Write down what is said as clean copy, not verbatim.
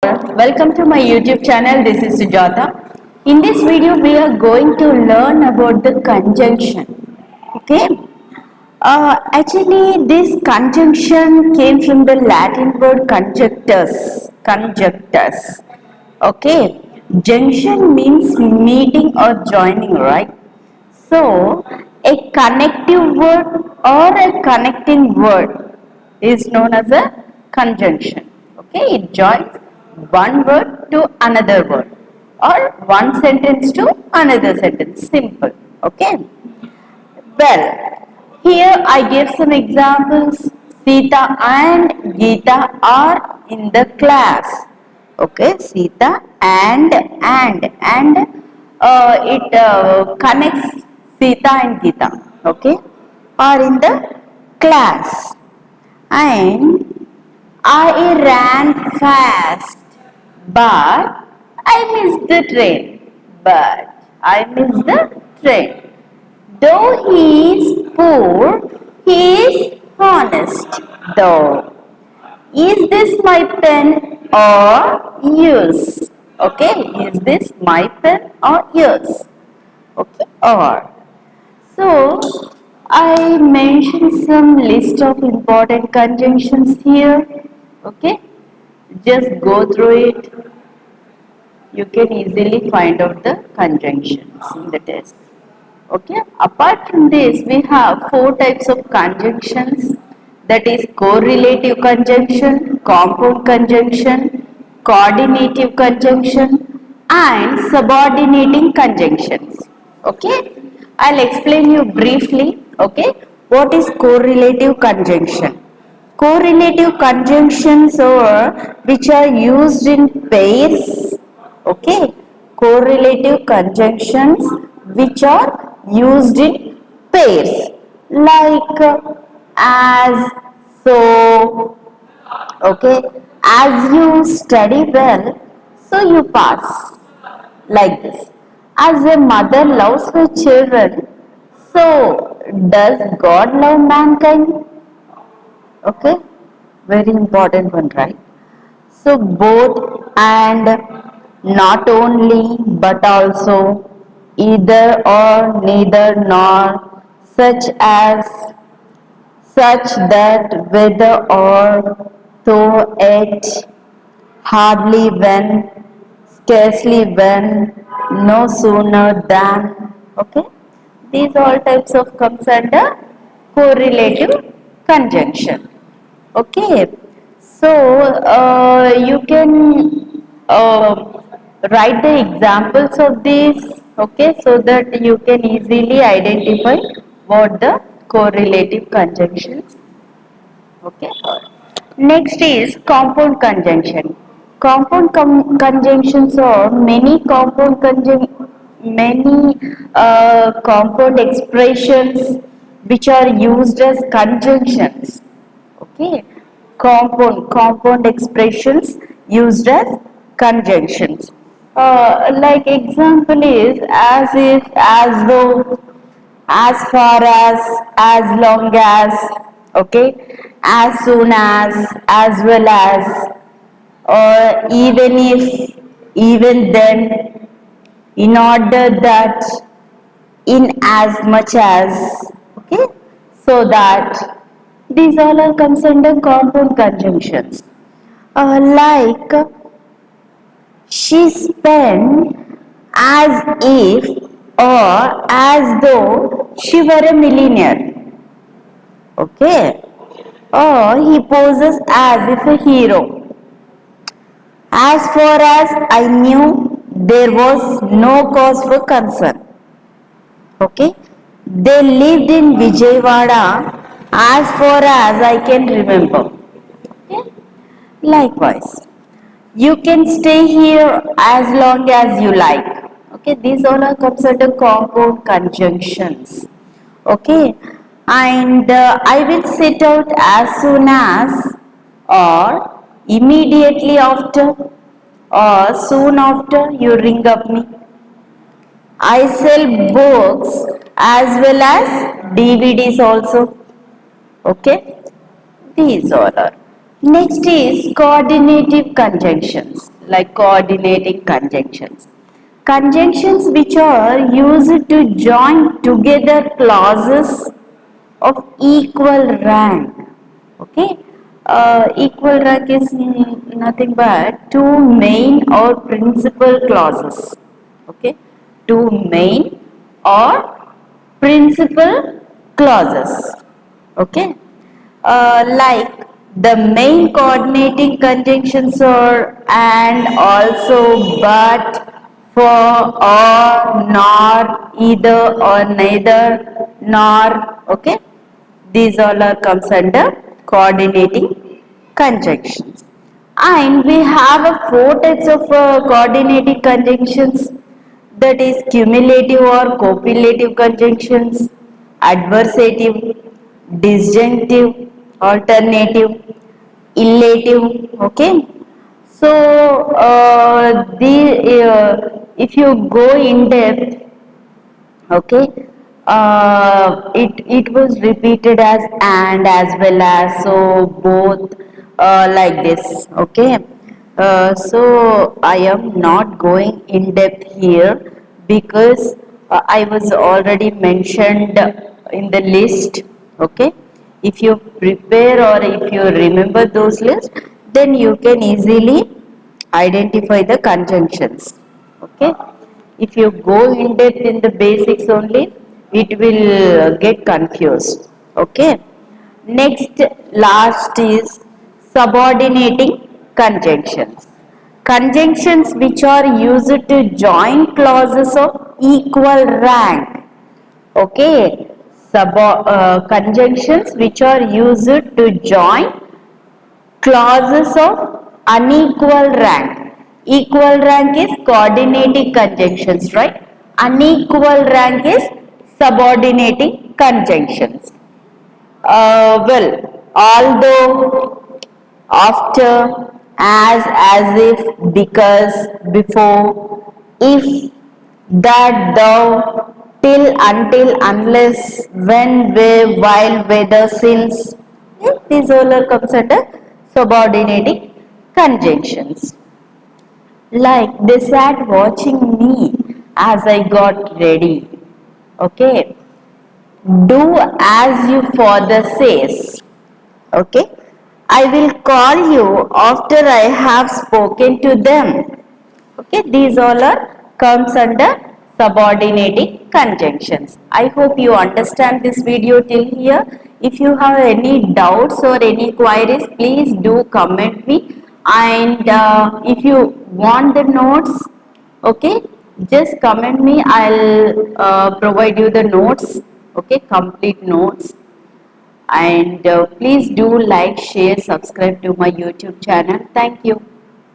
Welcome to my YouTube channel. This is Sujata. In this video, we are going to learn about the conjunction. Okay. Actually, this conjunction came from the Latin word conjunctus. Conjunctus. Okay. Junction means meeting or joining, right? So, a connective word or a connecting word is known as a conjunction. Okay, it joins one word to another word or one sentence to another sentence. Simple. Okay. Well, here I give some examples. Sita and Geeta are in the class. Okay, Sita and it connects Sita and Geeta. Okay, are in the class. And I ran fast, but I missed the train. But I missed the train. Though he is poor, he is honest. Though. Is this my pen or yours? Okay, is this my pen or yours? Okay, or. So, I mentioned some list of important conjunctions here. Okay, just go through it. You can easily find out the conjunctions in the test. Okay, apart from this, we have four types of conjunctions, that is correlative conjunction, compound conjunction, coordinative conjunction and subordinating conjunctions. Okay, I'll explain you briefly. Okay, what is correlative conjunction? Correlative conjunctions are which are used in pairs. Okay, correlative conjunctions which are used in pairs like as, so. Okay, as you study well, so you pass, like this. As a mother loves her children, so does God love mankind? Okay, very important one, right? So both and not only but also, either or neither nor, such as, such that, whether or, though yet, hardly when, scarcely when, no sooner than. Okay, these all types of comes under correlative conjunction. Okay, so you can write the examples of these. Okay, so that you can easily identify what the correlative conjunctions. Okay, next is compound conjunction. Compound conjunctions are many compound expressions which are used as conjunctions. Okay, compound expressions used as conjunctions. Like example is as if, as though, as far as long as. Okay, as soon as well as, or even if, even then, in order that, in as much as. Okay, so that, these all are comes under compound conjunctions. Like she spent as if or as though she were a millionaire. Okay, or he poses as if a hero. As far as I knew, there was no cause for concern. Okay, they lived in Vijayawada as far as I can remember. Okay, likewise, you can stay here as long as you like. Okay, these all are comes under compound conjunctions. Okay, and I will sit out as soon as, or immediately after, or soon after you ring up me. I sell books as well as DVDs also. Okay, these all are. Next is coordinative conjunctions, like coordinating conjunctions. Conjunctions which are used to join together clauses of equal rank. Okay, equal rank is nothing but two main or principal clauses. Okay, two main or principal clauses. Okay, like the main coordinating conjunctions are and, also, but, for, or, nor, either or neither, nor. Okay, these all are comes under coordinating conjunctions. And we have four types of coordinating conjunctions, that is cumulative or copulative conjunctions, adversative, disjunctive, alternative, illative. Okay, so if you go in depth, okay, it was repeated as well as, so both, like this. Okay, so I am not going in depth here, because I was already mentioned in the list. Okay, if you prepare or if you remember those lists, then you can easily identify the conjunctions. Okay, if you go in depth in the basics only, it will get confused. Okay, next, last is subordinating conjunctions. Conjunctions which are used to join clauses of equal rank. Okay, conjunctions which are used to join clauses of unequal rank. Equal rank is coordinating conjunctions, right? Unequal rank is subordinating conjunctions. Well, although, after, as if, because, before, if, that, though, till, until, unless, when, where, while, whether, since. Yeah, these all are comes under subordinating conjunctions. Like, they sat watching me as I got ready. Okay, do as your father says. Okay, I will call you after I have spoken to them. Okay, these all are comes under subordinating conjunctions. I hope you understand this video till here. If you have any doubts or any queries, please do comment me. And if you want the notes, okay, just comment me. I'll provide you the notes. Okay, complete notes. And please do like, share, subscribe to my YouTube channel. Thank you.